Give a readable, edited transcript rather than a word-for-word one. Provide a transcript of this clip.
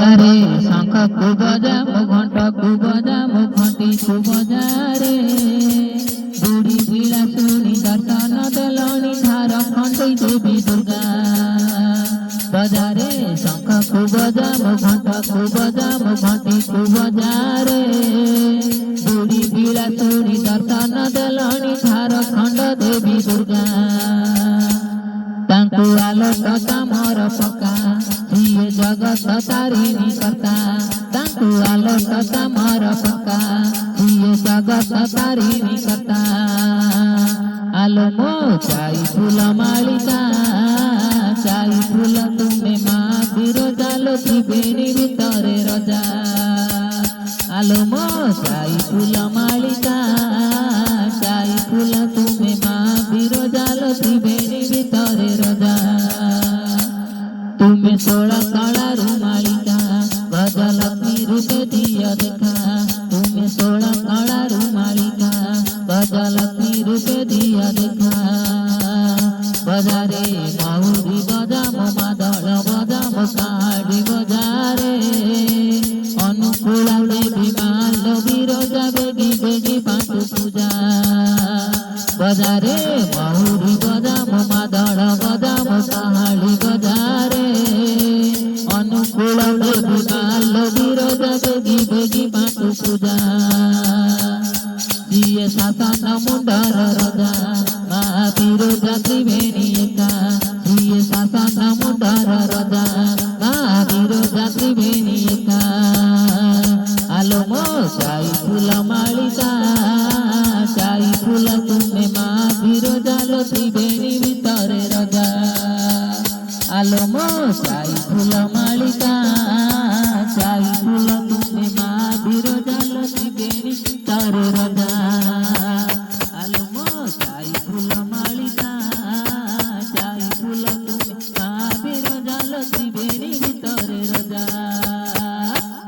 बजारे शंख को बजा मो घंटा को बजा मो घंटी को बजा रे बुढ़ी पीड़ा सुनी दर्शन देलनी झारखंड देवी दुर्गा। बजारे शंख को बजा मो घंटा को बजा मो घंटी को बजा रे बुढ़ी पीड़ा सुनी दर्शन देलनी झारखंड देवी दुर्गा। तांकु आलोक तमर पका ये जगत तारिणी करता तांकु आलोक तमर पका ये जगत तारिणी करता। आलो मो चाई फूल मालिका चाई फूल तुम्हें माँ बिरोजा लो त्रिवेणी भितरे रजा। आलो मो चाई फूल मालिका चाई फूल तुम्हें माँ बिरोजा लो त्रिवेणी भितरे रजा। तुम्हें 16 कला रुमालिका गजलक्ष्मी रूपे दिया देखा तुम्हें 16 कला रुमालिका गजलक्ष्मी रूपे दिया देखा। बजारे माहुरी बजा मो मादल बजा मो साड़ी बजारे अनुकूल देवी माल बिरोजा बेगी बेगी पांचु पूजा। बजारे माहुरी बजा मो मादल बजा मो साड़ी बजारे अनुकूल देवी माल बिरोजा बेगी बेगी पांचु पूजा। जिए शासन मुंडर रजा माँ बिरोजा त्रिवेणी एका जिए शासन मुंडर रजा माँ बिरोजा त्रिवेणी एका। आलो मो चाई फूल